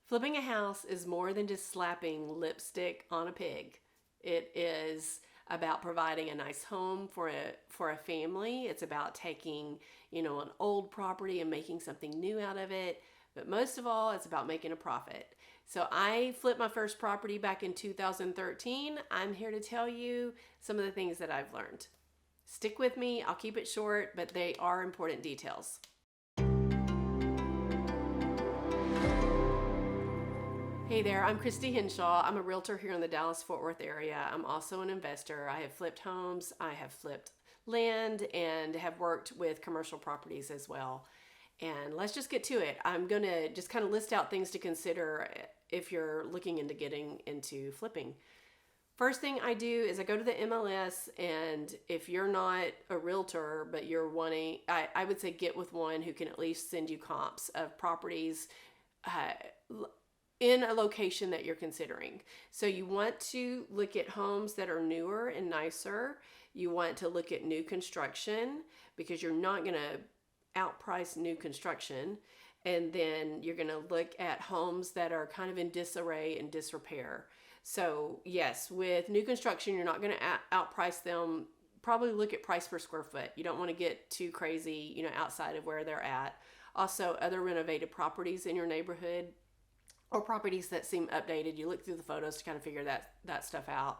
Flipping a house is more than just slapping lipstick on a pig. It is about providing a nice home for a family. It's about taking, an old property and making something new out of it. But most of all, it's about making a profit. So I flipped my first property back in 2013. I'm here to tell you some of the things that I've learned. Stick with me. I'll keep it short, but they are important details. Hey there, I'm Christy Henshaw. I'm a realtor here in the Dallas-Fort Worth area. I'm also an investor. I have flipped homes, I have flipped land, and have worked with commercial properties as well. And let's just get to it. I'm going to just kind of list out things to consider if you're looking into getting into flipping. First thing I do is I go to the MLS, and if you're not a realtor, but you're wanting, I would say get with one who can at least send you comps of properties in a location that you're considering. So you want to look at homes that are newer and nicer. You want to look at new construction because you're not going to outprice new construction. And then you're going to look at homes that are kind of in disarray and disrepair. So yes, with new construction, you're not going to outprice them. Probably look at price per square foot. You don't want to get too crazy, outside of where they're at. Also, other renovated properties in your neighborhood or properties that seem updated. You look through the photos to kind of figure that stuff out.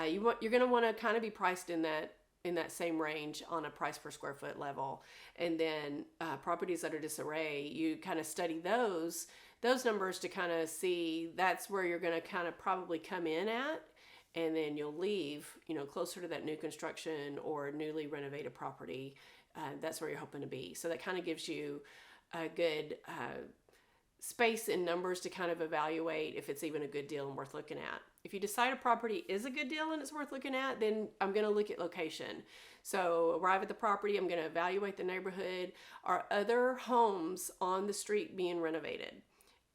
You're going to want to kind of be priced in that same range on a price per square foot level. And then properties that are disarray, you kind of study those numbers to kind of see that's where you're going to kind of probably come in at, and then you'll leave, closer to that new construction or newly renovated property. That's where you're hoping to be. So that kind of gives you a good space and numbers to kind of evaluate if it's even a good deal and worth looking at. If you decide a property is a good deal and it's worth looking at, then I'm going to look at location. So arrive at the property, I'm going to evaluate the neighborhood. Are other homes on the street being renovated?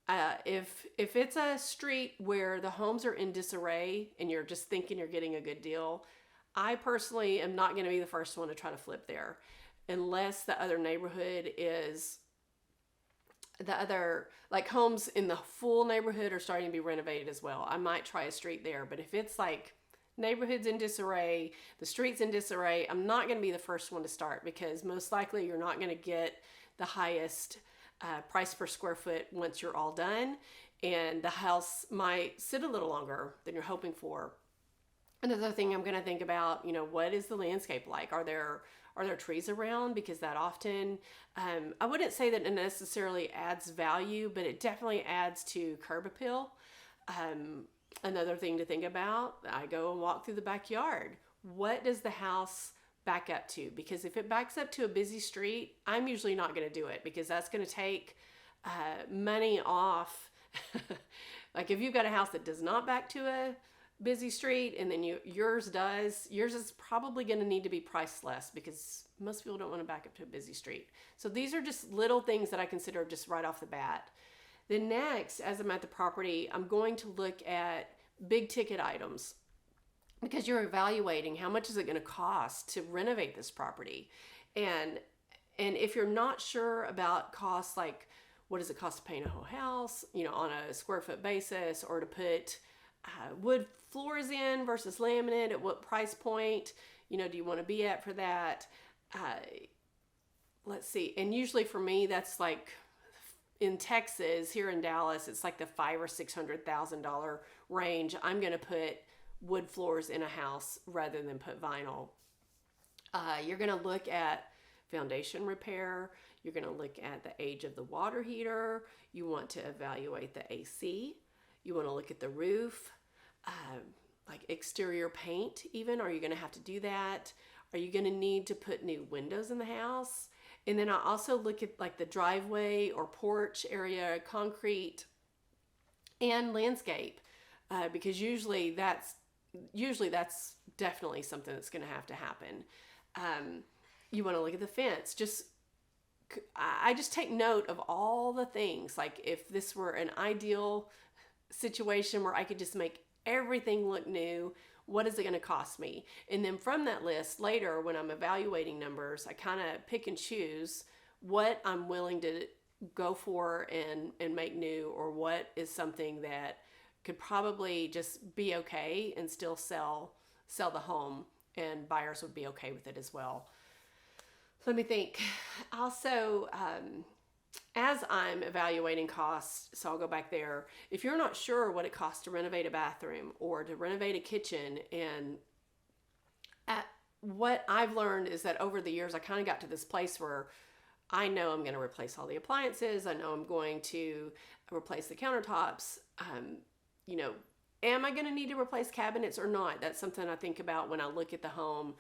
If it's a street where the homes are in disarray and you're just thinking you're getting a good deal, I personally am not going to be the first one to try to flip there unless the other neighborhood is like homes in the full neighborhood are starting to be renovated as well. I might try a street there, but if it's like neighborhoods in disarray, the streets in disarray, I'm not going to be the first one to start because most likely you're not going to get the highest price per square foot once you're all done, and the house might sit a little longer than you're hoping for. Another thing I'm going to think about, what is the landscape like? Are there trees around? Because that often, I wouldn't say that it necessarily adds value, but it definitely adds to curb appeal. Another thing to think about, I go and walk through the backyard. What does the house back up to? Because if it backs up to a busy street, I'm usually not going to do it because that's going to take money off. Like if you've got a house that does not back to a busy street and then yours is probably going to need to be priced less because most people don't want to back up to a busy street. So these are just little things that I consider just right off the bat. Then next, as I'm at the property, I'm going to look at big ticket items because you're evaluating how much is it going to cost to renovate this property. And if you're not sure about costs, like what does it cost to paint a whole house, on a square foot basis, or to put wood floors in versus laminate, at what price point, do you want to be at for that? Let's see. And usually for me, that's like in Texas, here in Dallas, it's like the $500,000 or $600,000 range. I'm going to put wood floors in a house rather than put vinyl. You're going to look at foundation repair. You're going to look at the age of the water heater. You want to evaluate the AC. You want to look at the roof, like exterior paint even. Are you going to have to do that? Are you going to need to put new windows in the house? And then I also look at like the driveway or porch area, concrete, and landscape, because usually that's definitely something that's going to have to happen. You want to look at the fence. I just take note of all the things. Like if this were an ideal situation where I could just make everything look new, what is it going to cost me? And then from that list later, when I'm evaluating numbers, I kind of pick and choose what I'm willing to go for and make new, or what is something that could probably just be okay and still sell the home, and buyers would be okay with it as well. Let me think. Also, as I'm evaluating costs, so I'll go back there. If you're not sure what it costs to renovate a bathroom or to renovate a kitchen, and what I've learned is that over the years, I kind of got to this place where I know I'm going to replace all the appliances. I know I'm going to replace the countertops. You know, am I going to need to replace cabinets or not? That's something I think about when I look at the home.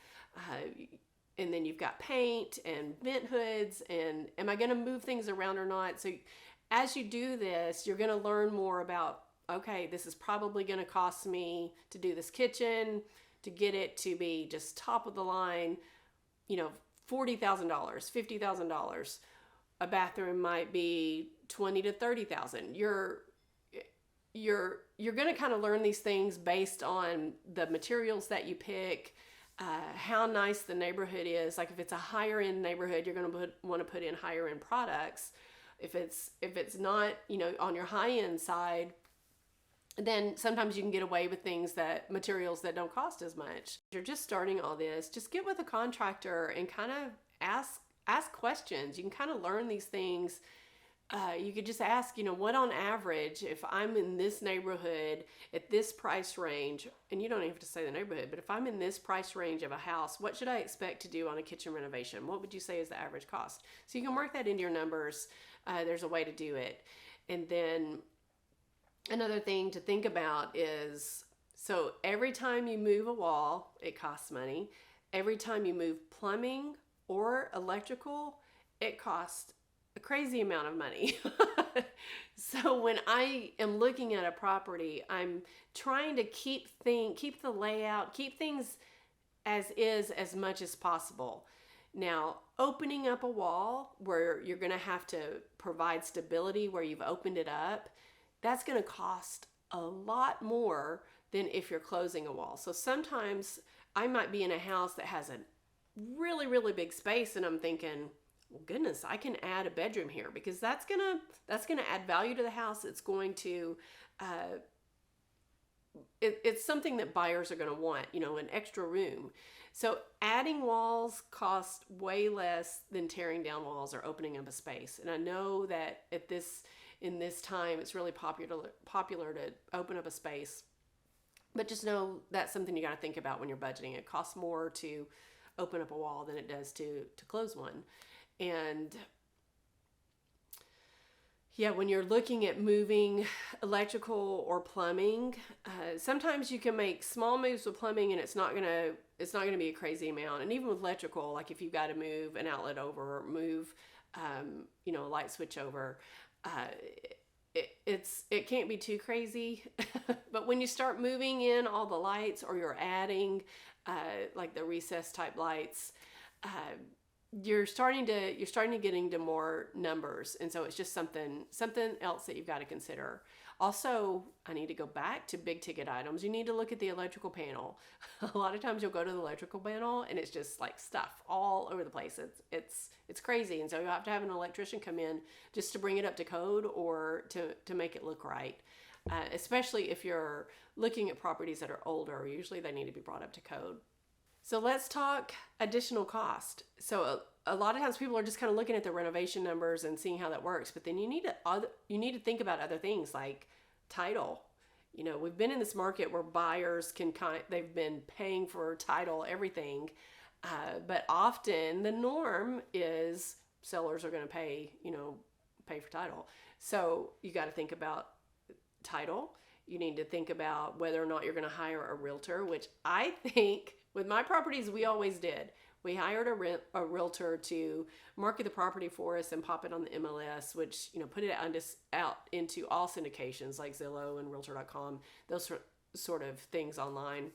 And then you've got paint and vent hoods, and am I going to move things around or not? So as you do this, you're going to learn more about, okay, this is probably going to cost me to do this kitchen, to get it to be just top of the line, you know, $40,000, $50,000. A bathroom might be $20,000 to $30,000. You're going to kind of learn these things based on the materials that you pick, how nice the neighborhood is. Like if it's a higher end neighborhood, you're going to want to put in higher end products. If it's not, you know, on your high end side, then sometimes you can get away with materials that don't cost as much. If you're just starting all this, just get with a contractor and kind of ask questions. You can kind of learn these things. You could just ask, you know, what on average, if I'm in this neighborhood at this price range, and you don't even have to say the neighborhood, but if I'm in this price range of a house, what should I expect to do on a kitchen renovation? What would you say is the average cost? So you can work that into your numbers. There's a way to do it. And then another thing to think about is, so every time you move a wall, it costs money. Every time you move plumbing or electrical, it costs a crazy amount of money. So when I am looking at a property, I'm trying to keep the layout, keep things as is as much as possible. Now, opening up a wall where you're going to have to provide stability where you've opened it up, that's going to cost a lot more than if you're closing a wall. So sometimes I might be in a house that has a really, really big space, and I'm thinking, well, goodness, I can add a bedroom here, because that's gonna add value to the house. It's going to it's something that buyers are going to want, you know, an extra room. So adding walls costs way less than tearing down walls or opening up a space. And I know that in this time, it's really popular to open up a space, but just know that's something you got to think about when you're budgeting. It costs more to open up a wall than it does to close one. And yeah, when you're looking at moving electrical or plumbing, sometimes you can make small moves with plumbing, and it's not gonna be a crazy amount. And even with electrical, like if you've got to move an outlet over, or move, you know, a light switch over, it can't be too crazy. But when you start moving in all the lights, or you're adding like the recessed type lights, you're starting to get into more numbers. And so it's just something else that you've got to consider. Also, I need to go back to big ticket items. You need to look at the electrical panel. A lot of times you'll go to the electrical panel and it's just like stuff all over the place. It's crazy. And so you have to have an electrician come in just to bring it up to code, or to make it look right. Especially if you're looking at properties that are older, usually they need to be brought up to code. So let's talk additional cost. So a lot of times people are just kind of looking at the renovation numbers and seeing how that works, but then you need to think about other things like title. You know, we've been in this market where buyers they've been paying for title, everything, but often the norm is sellers are going to pay for title. So you got to think about title. You need to think about whether or not you're going to hire a realtor, which I think with my properties, we always did. We hired a realtor to market the property for us and pop it on the MLS, which, you know, put it out into all syndications like Zillow and Realtor.com, those sort of things online.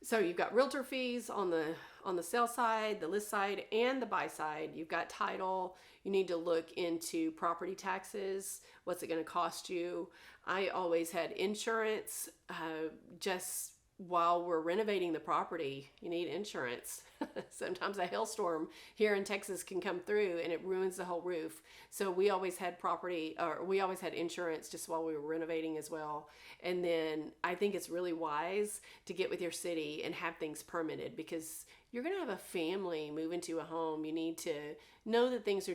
So you've got realtor fees on the sell side, the list side, and the buy side. You've got title. You need to look into property taxes. What's it going to cost you? I always had insurance, just while we're renovating the property, you need insurance. Sometimes a hailstorm here in Texas can come through and it ruins the whole roof. So we always had we always had insurance just while we were renovating as well. And then I think it's really wise to get with your city and have things permitted, because you're going to have a family move into a home. You need to know that things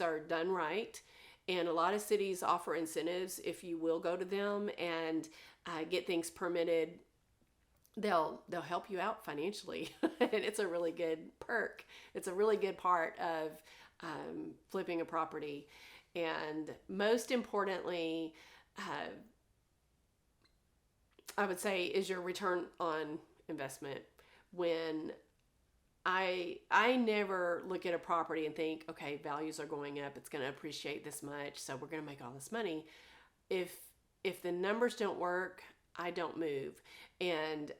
are done right. And a lot of cities offer incentives if you will go to them and get things permitted. They'll help you out financially, and it's a really good perk. It's a really good part of flipping a property. And most importantly, I would say, is your return on investment. When I never look at a property and think, okay, values are going up, it's going to appreciate this much, so we're going to make all this money. If the numbers don't work, I don't move. And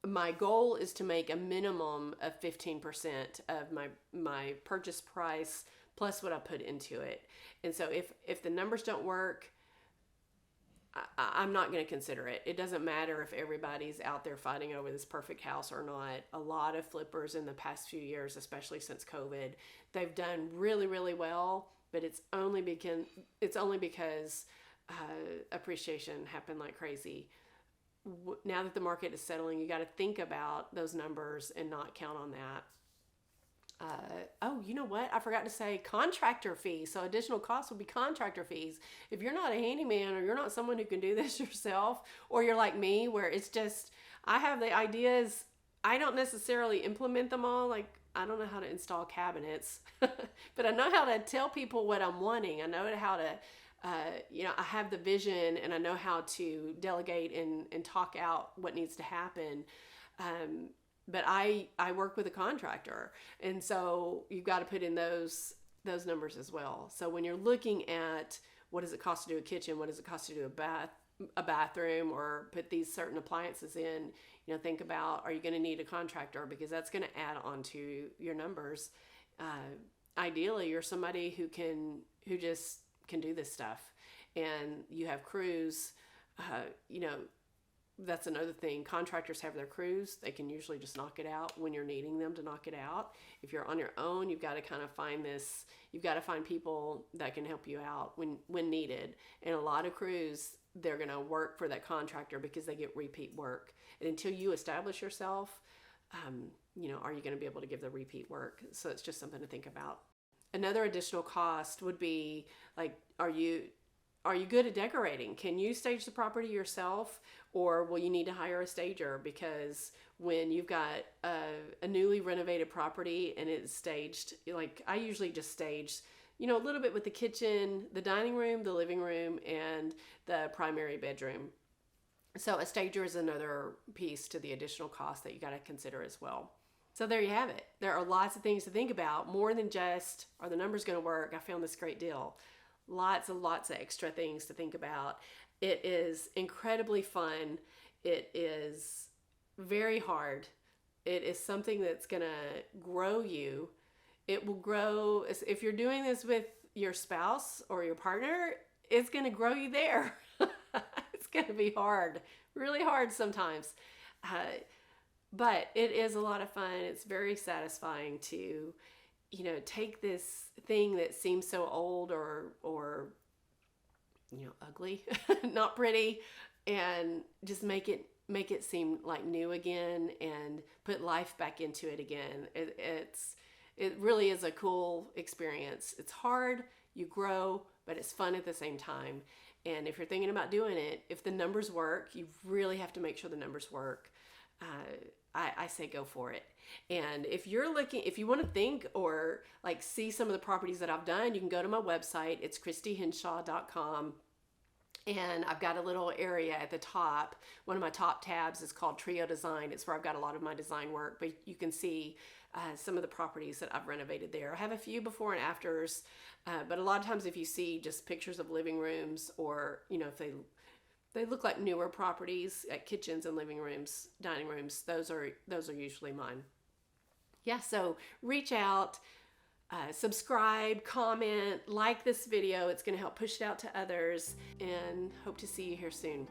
my goal is to make a minimum of 15% of my purchase price plus what I put into it. And so if the numbers don't work, I'm not going to consider it. It doesn't matter if everybody's out there fighting over this perfect house or not. A lot of flippers in the past few years, especially since COVID, they've done really, really well, but it's only because appreciation happened like crazy. Now that the market is settling, you got to think about those numbers and not count on that. Oh, you know what? I forgot to say contractor fees. So additional costs would be contractor fees. If you're not a handyman, or you're not someone who can do this yourself, or you're like me where it's just, I have the ideas, I don't necessarily implement them all. Like, I don't know how to install cabinets, but I know how to tell people what I'm wanting. I know how to, I have the vision, and I know how to delegate and talk out what needs to happen. But I work with a contractor, and so you've got to put in those numbers as well. So when you're looking at what does it cost to do a kitchen, what does it cost to do a bathroom, or put these certain appliances in, think about, are you going to need a contractor, because that's going to add on to your numbers. Ideally, you're somebody who just can do this stuff, and you have crews. That's another thing. Contractors have their crews. They can usually just knock it out when you're needing them to knock it out. If you're on your own, you've got to kind of you've got to find people that can help you out when needed. And a lot of crews, they're going to work for that contractor because they get repeat work. And until you establish yourself, are you going to be able to give the repeat work? So it's just something to think about. Another additional cost would be like, are you good at decorating? Can you stage the property yourself, or will you need to hire a stager? Because when you've got a newly renovated property and it's staged, like I usually just stage, a little bit with the kitchen, the dining room, the living room, and the primary bedroom. So a stager is another piece to the additional cost that you got to consider as well. So there you have it. There are lots of things to think about, more than just, are the numbers going to work? I found this great deal. Lots of extra things to think about. It is incredibly fun. It is very hard. It is something that's going to grow you. It will grow. If you're doing this with your spouse or your partner, it's going to grow you there. It's going to be hard, really hard sometimes. But it is a lot of fun. It's very satisfying to take this thing that seems so old or ugly, not pretty, and just make it seem like new again and put life back into it again. It really is a cool experience. It's hard, you grow, but it's fun at the same time. And if you're thinking about doing it, if the numbers work, you really have to make sure the numbers work. I say go for it. And if you want to think or like see some of the properties that I've done, you can go to my website. It's christyhenshaw.com. And I've got a little area at the top. One of my top tabs is called Trio Design. It's where I've got a lot of my design work, but you can see some of the properties that I've renovated there. I have a few before and afters, but a lot of times if you see just pictures of living rooms, or if they look like newer properties at kitchens and living rooms, dining rooms, those are usually mine. Yeah, so reach out, subscribe, comment, like this video. It's going to help push it out to others, and hope to see you here soon.